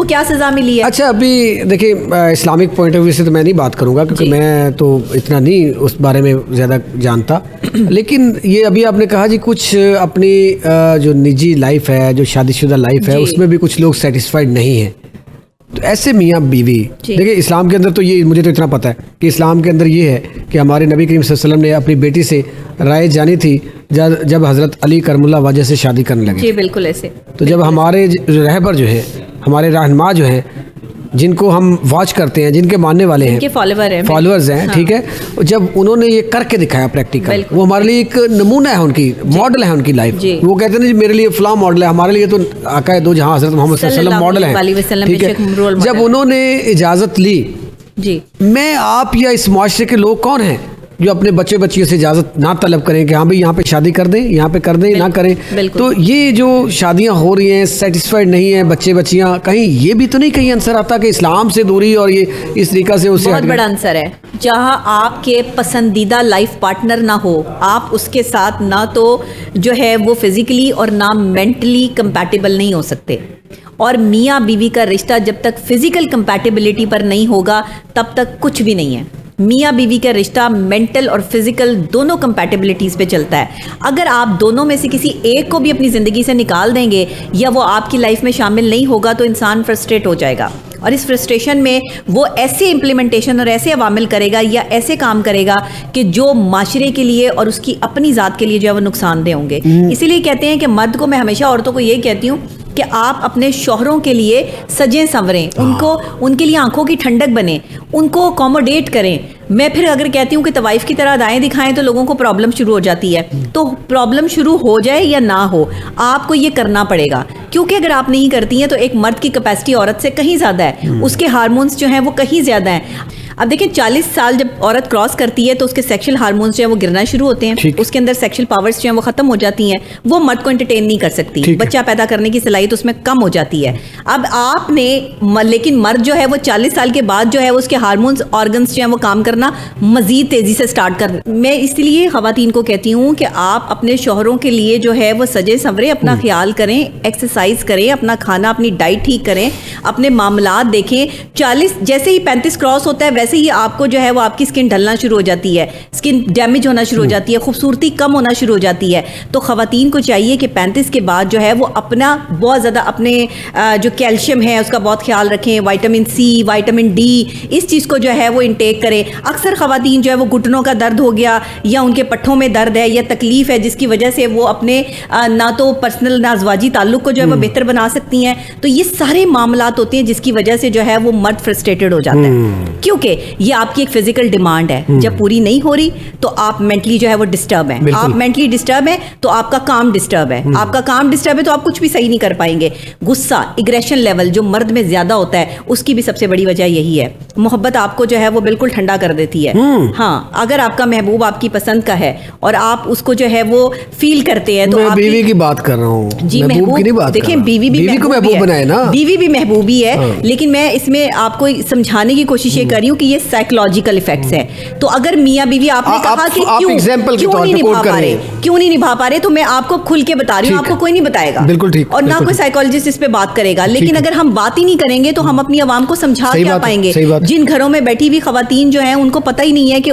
کیا سزا ملی ہے. اچھا ابھی دیکھیں اسلامک پوائنٹ آف ویو سے تو میں نہیں بات کروں گا کیونکہ میں تو اتنا نہیں اس بارے میں زیادہ جانتا, لیکن یہ ابھی آپ نے کہا جی کچھ اپنی جو نجی لائف ہے, جو شادی شدہ لائف ہے, اس میں بھی کچھ لوگ سیٹسفائڈ نہیں ہیں. تو ایسے میاں بیوی دیکھیں اسلام کے اندر تو یہ مجھے تو اتنا پتہ ہے کہ اسلام کے اندر یہ ہے کہ ہمارے نبی کریم صلی اللہ علیہ وسلم نے اپنی بیٹی سے رائے جانی تھی جب حضرت علی کرم اللہ وجہ سے شادی کرنے لگے. جی بالکل ایسے. تو جب ہمارے رہبر جو ہے, hمارے رہنما جو ہیں, جن کو ہم واچ کرتے ہیں, جن کے ماننے والے ہیں, فالوورز ہیں, ٹھیک ہے, جب انہوں نے یہ کر کے دکھایا پریکٹیکل, وہ ہمارے لیے ایک نمونہ ہے, ان کی ماڈل ہے ان کی لائف. وہ کہتے ہیں جی میرے لیے فلاں ماڈل ہے, ہمارے لیے تو آقا دو جہاں حضرت محمد صلی اللہ علیہ وسلم ماڈل ہیں, ٹھیک ہے. جب انہوں نے اجازت لی, میں آپ یا اس معاشرے کے لوگ کون ہیں جو اپنے بچے بچیوں سے اجازت نہ طلب کریں کہ ہاں بھائی یہاں پہ شادی کر دیں, یہاں پہ کر دیں, نہ کریں. تو یہ جو شادیاں ہو رہی ہیں, سیٹسفائڈ نہیں ہیں بچے بچیاں, کہیں یہ بھی تو نہیں کہیں عنصر آتا کہ اسلام سے دوری اور یہ اس طریقہ سے اسے بہت بڑا عنصر ہے. جہاں آپ کے پسندیدہ لائف پارٹنر نہ ہو, آپ اس کے ساتھ نہ تو جو ہے وہ فزیکلی اور نہ مینٹلی کمپیٹیبل نہیں ہو سکتے. اور میاں بیوی کا رشتہ جب تک فزیکل کمپیٹیبلٹی پر نہیں ہوگا تب تک کچھ بھی نہیں ہے. میاں بیوی کا رشتہ مینٹل اور فزیکل دونوں کمپیٹیبلٹیز پہ چلتا ہے. اگر آپ دونوں میں سے کسی ایک کو بھی اپنی زندگی سے نکال دیں گے یا وہ آپ کی لائف میں شامل نہیں ہوگا تو انسان فرسٹریٹ ہو جائے گا, اور اس فرسٹریشن میں وہ ایسے امپلیمنٹیشن اور ایسے عوامل کرے گا یا ایسے کام کرے گا کہ جو معاشرے کے لیے اور اس کی اپنی ذات کے لیے جو ہے وہ نقصان دہ ہوں گے. اسی لیے کہتے ہیں کہ مرد کو, میں ہمیشہ عورتوں کو یہ کہتی ہوں کہ آپ اپنے شوہروں کے لیے سجیں سنوریں, ان کے لیے آنکھوں کی ٹھنڈک بنیں, ان کو اکوموڈیٹ کریں. میں پھر اگر کہتی ہوں کہ طوائف کی طرح ادائیں دکھائیں تو لوگوں کو پرابلم شروع ہو جاتی ہے. تو پرابلم شروع ہو جائے یا نہ ہو, آپ کو یہ کرنا پڑے گا, کیونکہ اگر آپ نہیں کرتی ہیں تو ایک مرد کی کیپیسٹی عورت سے کہیں زیادہ ہے, اس کے ہارمونز جو ہیں وہ کہیں زیادہ ہیں. اب دیکھیں 40 سال جب عورت کراس کرتی ہے تو اس کے سیکشل ہارمونز جو ہیں وہ گرنا شروع ہوتے ہیں, اس کے اندر سیکشل پاورز جو ہیں وہ ختم ہو جاتی ہیں, وہ مرد کو انٹرٹین نہیں کر سکتی, بچہ پیدا کرنے کی صلاحیت اس میں کم ہو جاتی ہے. اب آپ نے, لیکن مرد جو ہے وہ 40 سال کے بعد جو ہے اس کے ہارمونز آرگنز جو ہیں وہ کام کرنا مزید تیزی سے سٹارٹ کر. میں اس لیے خواتین کو کہتی ہوں کہ آپ اپنے شوہروں کے لیے جو ہے وہ سجے سنورے, اپنا خیال کریں, ایکسرسائز کریں, اپنا کھانا اپنی ڈائٹ ٹھیک کریں, اپنے معاملات دیکھیں. 40 جیسے ہی 35 کراس ہوتا ہے ویسے ہی آپ کو جو ہے وہ آپ کی اسکن ڈھلنا شروع ہو جاتی ہے, اسکن ڈیمیج ہونا شروع ہو جاتی ہے, خوبصورتی کم ہونا شروع ہو جاتی ہے. تو خواتین کو چاہیے کہ 35 کے بعد جو ہے وہ اپنا بہت زیادہ اپنے جو کیلشیم ہے اس کا بہت خیال رکھیں, وائٹامن سی, وائٹامن ڈی, اس چیز کو جو ہے وہ انٹیک کریں. اکثر خواتین جو ہے وہ گھٹنوں کا درد ہو گیا یا ان کے پٹھوں میں درد ہے یا تکلیف ہے جس کی وجہ سے وہ اپنے نہ تو پرسنل نہ ازواجی تعلق کو جو ہے وہ بہتر بنا سکتی ہیں. تو یہ سارے معاملات ہوتے ہیں جس کی وجہ سے جو ہے وہ مرد فرسٹریٹڈ ہو جاتا ہے, کیونکہ یہ آپ کی ایک فزیکل ڈیمانڈ ہے. جب پوری نہیں ہو رہی تو آپ مینٹلی جو ہے وہ ڈسٹرب ہیں, آپ مینٹلی ڈسٹرب ہیں تو آپ کا کام ڈسٹرب ہے, آپ کا کام ڈسٹرب ہے تو آپ کچھ بھی صحیح نہیں کر پائیں گے. غصہ, ایگریشن لیول جو مرد میں زیادہ ہوتا ہے اس کی بھی سب سے بڑی وجہ یہی ہے. محبت آپ کو جو ہے وہ بالکل ٹھنڈا کر دیتی ہے. ہاں, اگر آپ کا محبوب آپ کی پسند کا ہے اور آپ اس کو جو ہے وہ فیل کرتے ہیں تو میں بیوی کی بات کر رہا ہوں, جی محبوب, دیکھیں بیوی بھی محبوب ہی ہے, لیکن میں اس میں آپ کو سمجھانے کی کوشش یہ کر رہی ہوں کہ یہ سائیکولوجیکل ایفیکٹس ہیں. تو اگر میاں بیوی آپ نے کہا کہ کیوں نہیں نبھا پا رہے, تو میں آپ کو کھل کے بتا رہی ہوں, آپ کو کوئی نہیں بتائے گا, بالکل ٹھیک, اور نہ کوئی سائیکولوجسٹ اس پہ بات کرے گا. لیکن اگر ہم بات ہی نہیں کریں گے تو ہم اپنی عوام کو سمجھا کیا پائیں گے. جن گھروں میں بیٹھی ہوئی خواتین جو ہیں ان کو پتہ ہی نہیں ہے کہ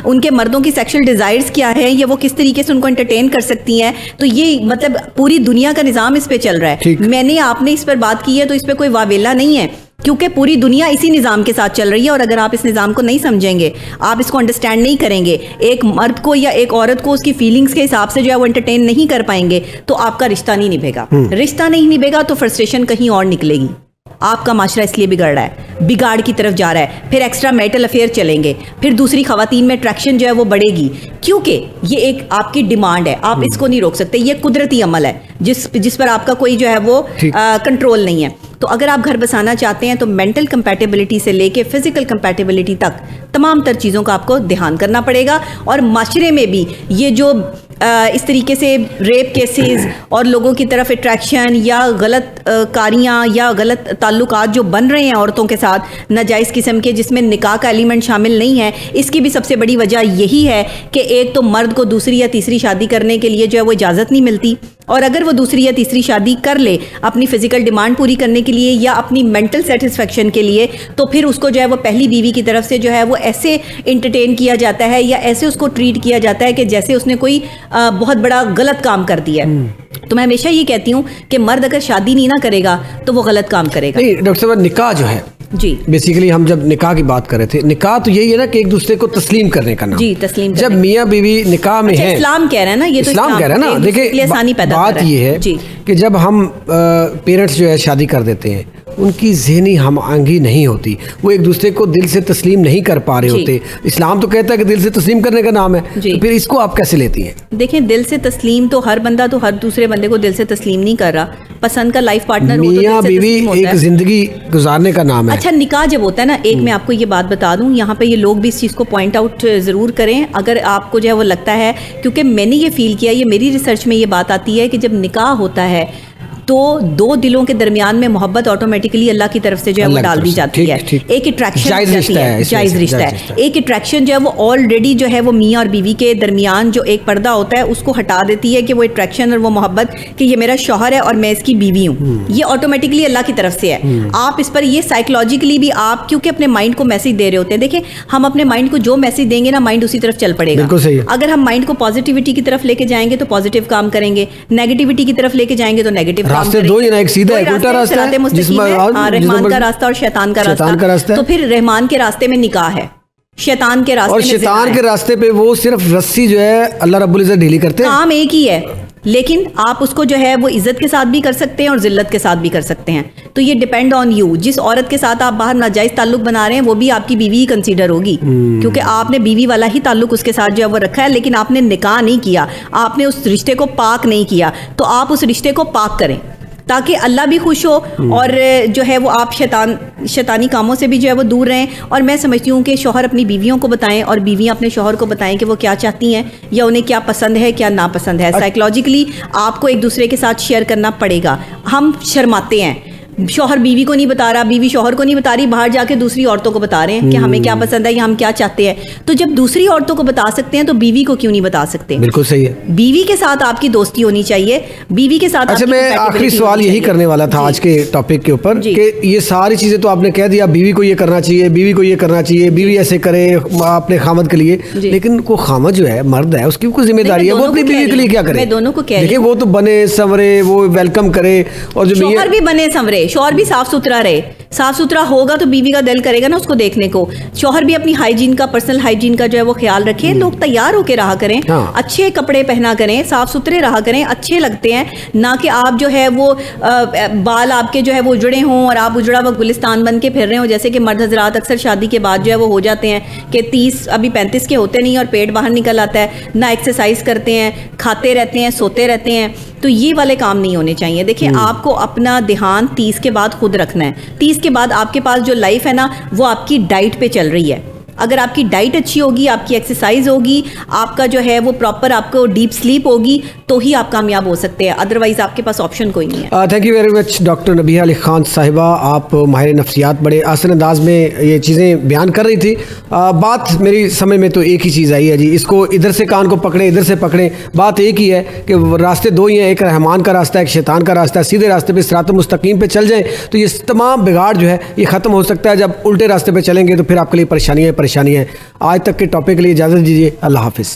ان کے مردوں کی سیکشل ڈیزائرز کیا ہے یا وہ کس طریقے سے ان کو انٹرٹین کر سکتی ہیں. تو یہ مطلب پوری دنیا کا نظام اس پہ چل رہا ہے. میں نے آپ نے اس پر بات کی ہے تو اس پہ کوئی واویلا نہیں ہے, کیونکہ پوری دنیا اسی نظام کے ساتھ چل رہی ہے. اور اگر آپ اس نظام کو نہیں سمجھیں گے, آپ اس کو انڈرسٹینڈ نہیں کریں گے, ایک مرد کو یا ایک عورت کو اس کی فیلنگز کے حساب سے جو ہے وہ انٹرٹین نہیں کر پائیں گے تو آپ کا رشتہ نہیں نبھے گا. رشتہ نہیں نبھے گا تو فرسٹریشن کہیں اور نکلے گی. آپ کا معاشرہ اس لیے بگڑ رہا ہے, بگاڑ کی طرف جا رہا ہے, پھر ایکسٹرا میرٹل افیئر چلیں گے, پھر دوسری خواتین میں اٹریکشن جو ہے وہ بڑھے گی, کیونکہ یہ ایک آپ کی ڈیمانڈ ہے, آپ اس کو نہیں روک سکتے. یہ قدرتی عمل ہے جس پر آپ کا کوئی جو ہے وہ کنٹرول نہیں ہے. تو اگر آپ گھر بسانا چاہتے ہیں تو مینٹل کمپیٹیبلٹی سے لے کے فزیکل کمپیٹیبلٹی تک تمام تر چیزوں کا آپ کو دھیان کرنا پڑے گا. اور معاشرے میں بھی یہ جو اس طریقے سے ریپ کیسز اور لوگوں کی طرف اٹریکشن یا غلط کاریاں یا غلط تعلقات جو بن رہے ہیں عورتوں کے ساتھ ناجائز قسم کے, جس میں نکاح کا ایلیمنٹ شامل نہیں ہے, اس کی بھی سب سے بڑی وجہ یہی ہے کہ ایک تو مرد کو دوسری یا تیسری شادی کرنے کے لیے جو ہے وہ اجازت نہیں ملتی, اور اگر وہ دوسری یا تیسری شادی کر لے اپنی فزیکل ڈیمانڈ پوری کرنے کے لیے یا اپنی مینٹل سیٹسفیکشن کے لیے, تو پھر اس کو جو ہے وہ پہلی بیوی کی طرف سے جو ہے وہ ایسے انٹرٹین کیا جاتا ہے یا ایسے اس کو ٹریٹ کیا جاتا ہے کہ جیسے اس نے کوئی بہت بڑا غلط کام کر دیا ہے. تو میں ہمیشہ یہ کہتی ہوں کہ مرد اگر شادی نہیں نہ کرے گا تو وہ غلط کام کرے گا. نہیں ڈاکٹر صاحب, نکاح جو ہے جی بیسیکلی ہم جب نکاح کی بات کر رہے تھے, نکاح تو یہی ہے نا کہ ایک دوسرے کو تسلیم کرنے کا نام. جی تسلیم. جب میاں بیوی نکاح میں ہیں, اسلام کہہ رہا ہے نا, یہ تو اسلام کہہ رہا ہے نا. دیکھیں بات یہ ہے کہ جب ہم پیرنٹس جو ہے شادی کر دیتے ہیں, ان کی ذہنی ہم آہنگی نہیں ہوتی, وہ ایک دوسرے کو دل سے تسلیم نہیں کر پا رہے ہوتے. اسلام تو کہتا ہے کہ دل سے تسلیم کرنے کا نام ہے, تو پھر اس کو آپ کیسے لیتی ہیں؟ دیکھیں دل سے تسلیم تو ہر بندہ تو ہر دوسرے بندے کو دل سے تسلیم نہیں کر رہا. پسند کا لائف پارٹنر میاں بیوی ایک زندگی گزارنے کا نام ہے. اچھا نکاح جب ہوتا ہے نا, ایک میں آپ کو یہ بات بتا دوں, یہاں پہ یہ لوگ بھی اس چیز کو پوائنٹ آؤٹ ضرور کریں اگر آپ کو جو ہے وہ لگتا ہے, کیونکہ میں نے یہ فیل کیا, یہ میری ریسرچ میں یہ بات آتی ہے کہ جب نکاح ہوتا ہے تو دو دلوں کے درمیان میں محبت آٹومیٹکلی اللہ کی طرف سے جو ہے وہ ڈال دی جاتی ہے. ایک اٹریکشن جائز رشتہ ہے, ایک اٹریکشن جو ہے وہ آلریڈی جو ہے وہ میاں اور بیوی کے درمیان جو ایک پردہ ہوتا ہے اس کو ہٹا دیتی ہے کہ وہ اٹریکشن اور وہ محبت کہ یہ میرا شوہر ہے اور میں اس کی بیوی ہوں, یہ آٹومیٹکلی اللہ کی طرف سے ہے. آپ اس پر یہ سائیکولوجیکلی بھی آپ کیونکہ اپنے مائنڈ کو میسج دے رہے ہوتے ہیں. دیکھیں ہم اپنے مائنڈ کو جو میسج دیں گے نا, مائنڈ اسی طرف چل پڑے گا. اگر ہم مائنڈ کو پازیٹیوٹی کی طرف لے کے جائیں گے تو پازیٹیو کام کریں گے, نیگیٹیوٹی کی طرف لے کے جائیں گے تو نیگیٹو. راستے دو ہی نا, ایک سیدھا ایک الٹا راستہ ہے, جس میں رحمان کا راستہ اور شیطان کا راستہ. تو پھر رحمان کے راستے میں نکاح ہے, شیطان کے راستے اور شیطان کے راستے پہ وہ صرف رسی جو ہے اللہ رب العزت ڈھیلی کرتے ہیں. کام ایک ہی ہے, لیکن آپ اس کو جو ہے وہ عزت کے ساتھ بھی کر سکتے ہیں اور ذلت کے ساتھ بھی کر سکتے ہیں. تو یہ ڈیپینڈ آن یو. جس عورت کے ساتھ آپ باہر ناجائز تعلق بنا رہے ہیں وہ بھی آپ کی بیوی ہی کنسیڈر ہوگی, کیونکہ آپ نے بیوی والا ہی تعلق اس کے ساتھ جو ہے وہ رکھا ہے, لیکن آپ نے نکاح نہیں کیا, آپ نے اس رشتے کو پاک نہیں کیا. تو آپ اس رشتے کو پاک کریں تاکہ اللہ بھی خوش ہو اور جو ہے وہ آپ شیطانی کاموں سے بھی جو ہے وہ دور رہیں. اور میں سمجھتی ہوں کہ شوہر اپنی بیویوں کو بتائیں اور بیویاں اپنے شوہر کو بتائیں کہ وہ کیا چاہتی ہیں یا انہیں کیا پسند ہے کیا ناپسند ہے. سائیکولوجیکلی آپ کو ایک دوسرے کے ساتھ شیئر کرنا پڑے گا. ہم شرماتے ہیں, شوہر بیوی کو نہیں بتا رہا, بیوی شوہر کو نہیں بتا رہی, باہر جا کے دوسری عورتوں کو بتا رہے ہیں کہ ہمیں کیا پسند ہے یا ہم کیا چاہتے ہیں. تو جب دوسری عورتوں کو بتا سکتے ہیں تو بیوی کو کیوں نہیں بتا سکتے؟ بالکل صحیح ہے. بیوی کے ساتھ آپ کی دوستی ہونی چاہیے, بیوی کے ساتھ. اچھا میں آخری سوال یہی کرنے والا تھا آج کے ٹاپک کے اوپر کہ یہ ساری چیزیں تو آپ نے کہہ دیا, بیوی کو یہ کرنا چاہیے, بیوی کو یہ کرنا چاہیے, بیوی ایسے کرے اپنے خامد کے لیے, لیکن کوئی خامد جو ہے مرد ہے اس کی کوئی ذمہ داری ہے, وہ اپنی بیوی کے لیے کیا کرے؟ میں دونوں کو کہہ رہی ہوں, وہ تو بنے سنورے, وہ ویلکم کرے, اور جو شوہر بھی بنے سنورے, شوہر بھی صاف ستھرا رہے. صاف ستھرا ہوگا تو بیوی کا دل کرے گا نا اس کو دیکھنے کو. شوہر بھی اپنی ہائیجین کا, پرسنل ہائیجین کا جو ہے وہ خیال رکھے. لوگ تیار ہو کے رہا کریں, اچھے کپڑے پہنا کریں, صاف ستھرے رہا کریں, اچھے لگتے ہیں. نہ کہ آپ جو ہے وہ بال آپ کے جو ہے وہ اجڑے ہوں اور آپ اجڑا وہ گلستان بن کے پھر رہے ہوں, جیسے کہ مرد حضرات اکثر شادی کے بعد جو ہے وہ ہو جاتے ہیں کہ 30 ابھی 35 کے ہوتے نہیں اور پیٹ باہر نکل آتا ہے, نہ ایکسرسائز کرتے ہیں, کھاتے رہتے ہیں, سوتے رہتے ہیں. تو یہ والے کام نہیں ہونے چاہیے. دیکھیں آپ کو اپنا دھیان 30 کے بعد خود رکھنا ہے. 30 کے بعد آپ کے پاس جو لائف ہے نا وہ آپ کی ڈائٹ پہ چل رہی ہے. اگر آپ کی ڈائٹ اچھی ہوگی, آپ کی ایکسرسائز ہوگی, آپ کا جو ہے وہ پراپر آپ کو ڈیپ سلیپ ہوگی, تو ہی آپ کامیاب ہو سکتے ہیں. ادروائز آپ کے پاس آپشن کوئی نہیں ہے. Thank you very much doctor Nabiha Ali Khan صاحبہ, آپ ماہر نفسیات, بڑے آسان انداز میں یہ چیزیں بیان کر رہی تھی. بات میری سمجھ میں تو ایک ہی چیز آئی ہے جی, اس کو ادھر سے کان کو پکڑیں ادھر سے پکڑیں, بات ایک ہی ہے کہ راستے دو ہی ہیں, ایک رحمان کا راستہ ہے, ایک شیطان کا راستہ ہے. سیدھے راستے پہ صراط مستقیم پہ چل جائیں تو یہ تمام بگاڑ جو ہے یہ ختم ہو سکتا ہے. جب الٹے راستے پہ چلیں گے تو پھر آپ کے لیے پریشانی ہے. آج تک کے ٹاپک کے لیے اجازت دیجیے. اللہ حافظ.